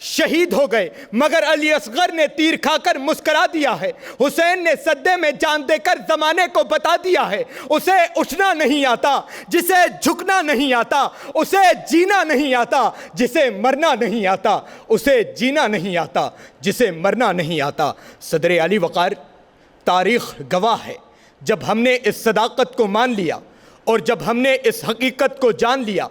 شہید ہو گئے، مگر علی اصغر نے تیر کھا کر مسکرا دیا ہے۔ حسین نے سدے میں جان دے کر زمانے کو بتا دیا ہے، اسے اٹھنا نہیں آتا جسے جھکنا نہیں آتا، اسے جینا نہیں آتا جسے مرنا نہیں آتا، اسے جینا نہیں آتا جسے مرنا نہیں آتا۔ صدر علی وقار، تاریخ گواہ ہے، جب ہم نے اس صداقت کو مان لیا اور جب ہم نے اس حقیقت کو جان لیا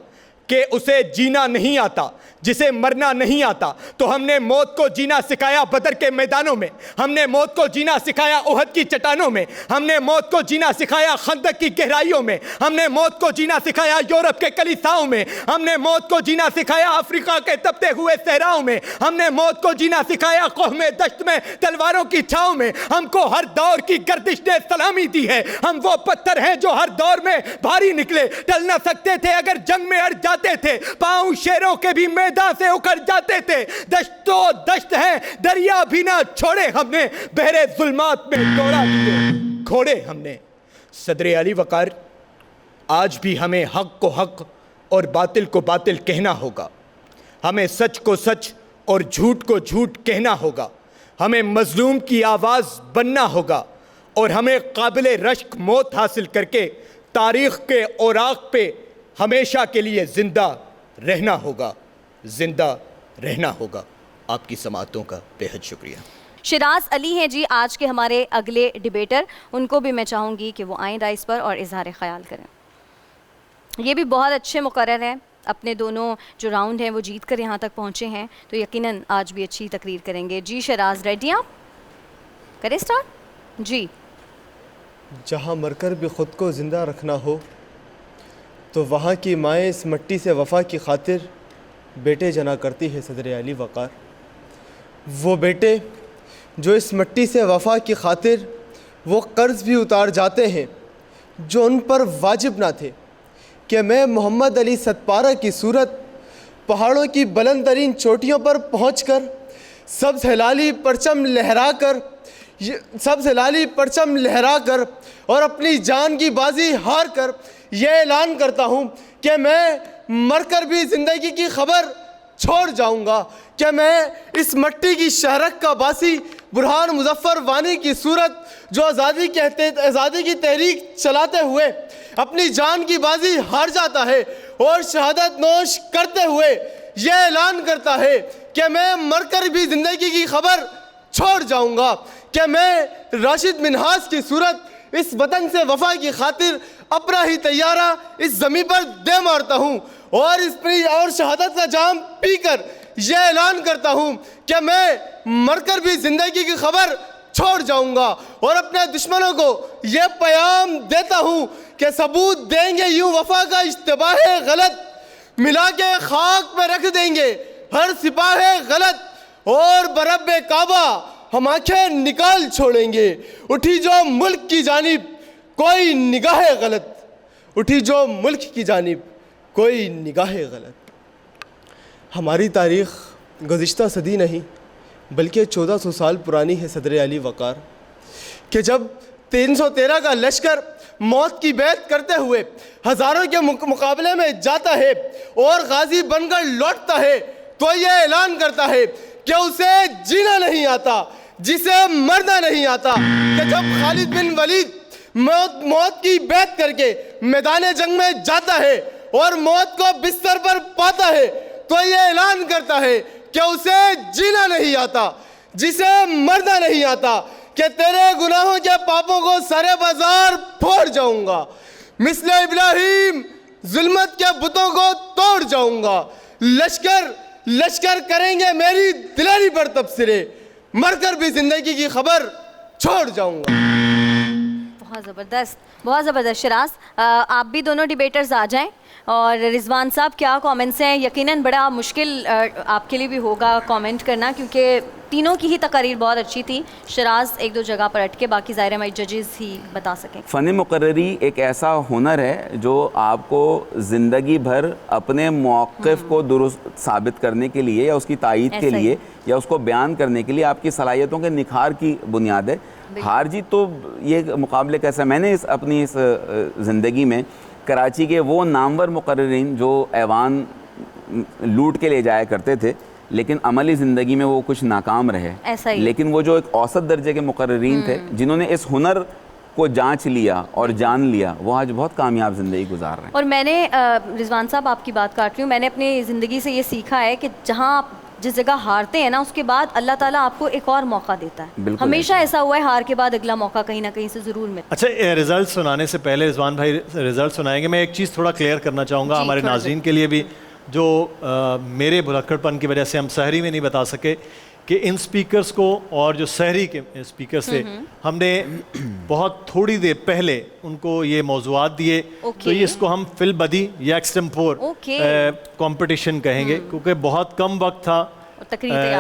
کہ اسے جینا نہیں آتا جسے مرنا نہیں آتا، تو ہم نے موت کو جینا سکھایا بدر کے میدانوں میں، ہم نے موت کو جینا سکھایا احد کی چٹانوں میں، ہم نے موت کو جینا سکھایا خندق کی گہرائیوں میں، ہم نے موت کو جینا سکھایا یورپ کے کلیساؤں میں، ہم نے موت کو جینا سکھایا افریقہ کے تپتے ہوئے صحراؤں میں، ہم نے موت کو جینا سکھایا قوم دشت میں تلواروں کی چھاؤں میں۔ ہم کو ہر دور کی گردش نے سلامی دی ہے، ہم وہ پتھر ہیں جو ہر دور میں بھاری نکلے، ٹل نہ سکتے تھے اگر جنگ میں اڑ جاتے تھے، پاؤں شیروں کے بھی میدان سے اکھڑ جاتے تھے، دشت و دشت ہیں دریا بھی نہ چھوڑے ہم نے، بحر ظلمات میں دوڑا دیے گھوڑے ہم نے۔ صدر علی وقار، آج بھی ہمیں حق کو حق اور باطل کو باطل کہنا ہوگا، ہمیں سچ کو سچ اور جھوٹ کو جھوٹ کہنا ہوگا، ہمیں مظلوم کی آواز بننا ہوگا اور ہمیں قابل رشک موت حاصل کر کے تاریخ کے اوراق پہ ہمیشہ کے لیے زندہ رہنا ہوگا، زندہ رہنا ہوگا۔ آپ کی سماعتوں کا بے حد شکریہ۔ شیراز علی ہیں جی آج کے ہمارے اگلے ڈیبیٹر، ان کو بھی میں چاہوں گی کہ وہ آئیں رائس پر اور اظہار خیال کریں۔ یہ بھی بہت اچھے مقرر ہیں، اپنے دونوں جو راؤنڈ ہیں وہ جیت کر یہاں تک پہنچے ہیں، تو یقیناً آج بھی اچھی تقریر کریں گے۔ جی شیراز، ریڈی آپ؟ کریں سٹارٹ؟ جی۔ جہاں مر کر بھی خود کو زندہ رکھنا ہو تو وہاں کی مائیں اس مٹی سے وفا کی خاطر بیٹے جنا کرتی ہے صدر علی وقار۔ وہ بیٹے جو اس مٹی سے وفا کی خاطر وہ قرض بھی اتار جاتے ہیں جو ان پر واجب نہ تھے، کہ میں محمد علی ستپارہ کی صورت پہاڑوں کی بلند ترین چوٹیوں پر پہنچ کر سبز ہلالی پرچم لہرا کر اور اپنی جان کی بازی ہار کر یہ اعلان کرتا ہوں کہ میں مر کر بھی زندگی کی خبر چھوڑ جاؤں گا، کہ میں اس مٹی کی شہرک کا باسی برہان مظفر وانی کی صورت جو آزادی کی تحریک چلاتے ہوئے اپنی جان کی بازی ہار جاتا ہے اور شہادت نوش کرتے ہوئے یہ اعلان کرتا ہے کہ میں مر کر بھی زندگی کی خبر چھوڑ جاؤں گا، کہ میں راشد منہاس کی صورت اس وطن سے وفا کی خاطر اپنا ہی طیارہ اس زمین پر دے مارتا ہوں اور شہادت کا جام پی کر یہ اعلان کرتا ہوں کہ میں مر کر بھی زندگی کی خبر چھوڑ جاؤں گا، اور اپنے دشمنوں کو یہ پیام دیتا ہوں کہ ثبوت دیں گے یوں وفا کا اشتباہ غلط، ملا کے خاک میں رکھ دیں گے ہر سپاہ غلط، اور برب کعبہ ہم آنکھیں نکال چھوڑیں گے اٹھی جو ملک کی جانب کوئی نگاہ غلط، اٹھی جو ملک کی جانب کوئی نگاہ غلط۔ ہماری تاریخ گزشتہ صدی نہیں بلکہ 1400 سال پرانی ہے صدر علی وقار، کہ جب 313 کا لشکر موت کی بیعت کرتے ہوئے ہزاروں کے مقابلے میں جاتا ہے اور غازی بن کر لوٹتا ہے تو یہ اعلان کرتا ہے کہ اسے جینا نہیں آتا جسے مرنا نہیں آتا، کہ جب خالد بن ولید موت کی بیعت کر کے میدان جنگ میں جاتا ہے اور موت کو بستر پر پاتا ہے تو یہ اعلان کرتا ہے کہ اسے جینا نہیں آتا جسے مرنا نہیں آتا، کہ تیرے گناہوں کے پاپوں کو سارے بازار پھوڑ جاؤں گا، مثل ابراہیم ظلمت کے بتوں کو توڑ جاؤں گا، لشکر کریں گے میری دلاری پر تبصرے، مر کر بھی زندگی کی خبر چھوڑ جاؤں گا۔ بہت زبردست شیراز، آپ بھی دونوں ڈیبیٹرز آ جائیں، اور رضوان صاحب کیا کامنٹس ہیں؟ یقیناً بڑا مشکل آپ کے لیے بھی ہوگا کامنٹ کرنا، کیونکہ تینوں کی ہی تقاریر بہت اچھی تھی۔ شیراز ایک دو جگہ پر اٹکے، باقی ظاہر ہماری ججز ہی بتا سکیں۔ فن مقرری ایک ایسا ہنر ہے جو آپ کو زندگی بھر اپنے موقف کو درست ثابت کرنے کے لیے یا اس کی تائید کے لیے یا اس کو بیان کرنے کے لیے آپ کی صلاحیتوں کے نکھار کی بنیاد ہے۔ ہار جیت تو یہ مقابلے کیسا، میں نے اپنی اس زندگی میں کراچی کے وہ نامور مقررین جو ایوان لوٹ کے لے جایا کرتے تھے، لیکن عملی زندگی میں وہ کچھ ناکام رہے. ایسا ہی. لیکن وہ جو ایک اوسط درجے کے مقررین تھے جنہوں نے اس ہنر کو جانچ لیا اور جان لیا, وہ آج بہت کامیاب زندگی گزار رہے ہیں. اور میں نے رضوان صاحب آپ کی بات کاٹ رہی ہوں, میں نے اپنی زندگی سے یہ سیکھا ہے کہ جہاں آپ جس جگہ ہارتے ہیں نا, اس کے بعد اللہ تعالیٰ آپ کو ایک اور موقع دیتا ہے. ہمیشہ ایسا ہوا ہے, ہار کے بعد اگلا موقع کہیں نہ کہیں سے ضرور ملتا ہے. اچھا, رزلٹ سنانے سے پہلے رضوان بھائی رزلٹ سنائیں گے, میں ایک چیز تھوڑا کلیئر کرنا چاہوں گا ہمارے ناظرین کے لیے بھی, جو میرے بھلکڑ پن کی وجہ سے ہم سحری میں نہیں بتا سکے, کہ ان سپیکرز کو اور جو سحری کے سپیکرز تھے, ہم نے بہت تھوڑی دیر پہلے ان کو یہ موضوعات دیے. تو یہ اس کو ہم فل بدی یا ایکسٹمپور کمپٹیشن کہیں گے, کیونکہ بہت کم وقت تھا,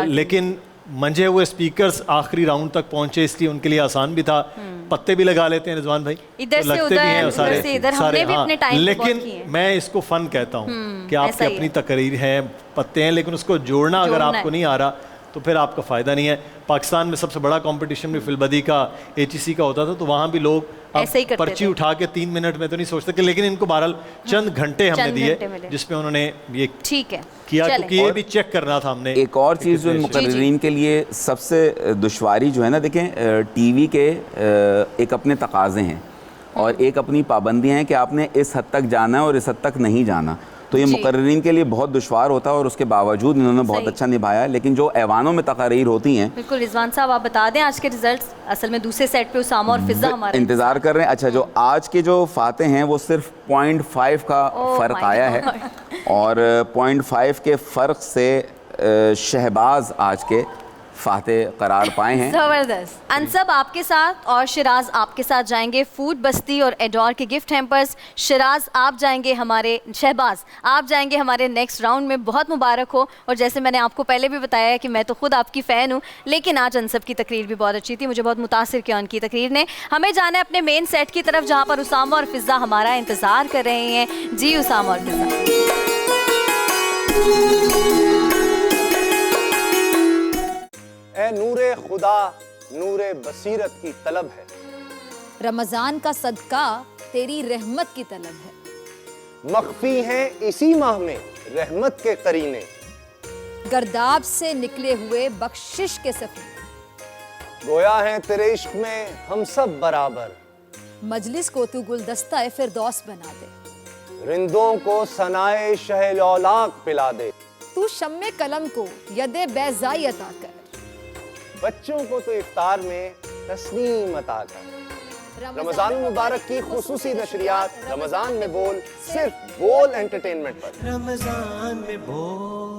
لیکن منجھے ہوئے سپیکرز آخری راؤنڈ تک پہنچے, اس لیے ان کے لیے آسان بھی تھا. پتے بھی لگا لیتے ہیں رضوان بھائی, لگتے بھی ہیں سارے, ہاں, لیکن میں اس کو فن کہتا ہوں کہ آپ کی اپنی تقریر ہیں, پتے ہیں, لیکن اس کو جوڑنا اگر آپ کو نہیں آ رہا تو پھر آپ کا فائدہ نہیں ہے. پاکستان میں سب سے بڑا کمپٹیشن بھی فلبدی کا HEC کا ہوتا تھا, تو وہاں بھی لوگ پرچی اٹھا کے 3 منٹ میں تو نہیں سوچتے کہ, لیکن ان کو بہرحال چند گھنٹے ہم نے دیے جس میں انہوں نے یہ کیا, کیونکہ یہ بھی چیک کرنا تھا ہم نے. ایک اور چیز جو مقررین کے لیے سب سے دشواری جو ہے نا, دیکھیں ٹی وی کے ایک اپنے تقاضے ہیں اور ایک اپنی پابندیاں ہیں کہ آپ نے اس حد تک جانا ہے اور اس حد تک نہیں جانا. تو یہ مقررین کے لیے بہت دشوار ہوتا ہے, اور اس کے باوجود انہوں نے بہت اچھا نبھایا. لیکن جو ایوانوں میں تقاریر ہوتی ہیں, بالکل رضوان صاحب آپ بتا دیں آج کے ریزلٹس. اصل میں دوسرے سیٹ پہ اسامہ اور فضا ہمارا انتظار کر رہے ہیں. اچھا, جو آج کے جو فاتح ہیں وہ صرف 0.5 کا فرق آیا ہے, اور 0.5 کے فرق سے شہباز آج کے فاتح قرار پائے ہیں. زبردست. انصب آپ کے ساتھ اور شراز آپ کے ساتھ جائیں گے فوڈ بستی اور ایڈور کے گفٹ ہیمپرز. شراز آپ جائیں گے ہمارے, شہباز آپ جائیں گے ہمارے نیکسٹ راؤنڈ میں. بہت مبارک ہو. اور جیسے میں نے آپ کو پہلے بھی بتایا ہے کہ میں تو خود آپ کی فین ہوں, لیکن آج انصب کی تقریر بھی بہت اچھی تھی, مجھے بہت متاثر کیا ان کی تقریر نے. ہمیں جانا ہے اپنے مین سیٹ کی طرف, جہاں پر اسامہ اور فضا ہمارا انتظار کر رہے ہیں. جی اسامہ اور فضا. اے نور خدا, نور بصیرت کی طلب ہے, رمضان کا صدقہ تیری رحمت کی طلب ہے. مخفی ہیں اسی ماہ میں رحمت کے قرینے, گرداب سے نکلے ہوئے بخشش کے سفینے. گویا ہیں تیرے عشق میں ہم سب برابر, مجلس کو تو گلدستہ فردوس بنا دے. رندوں کو ثنائے شہ لولاک پلا دے, تو شمع قلم کو ید بیضائی عطا کر. بچوں کو تو افطار میں تسلیم عطا کر. رمضان المبارک کی خصوصی نشریات رمضان میں بول, صرف بول انٹرٹینمنٹ پر. رمضان میں بول.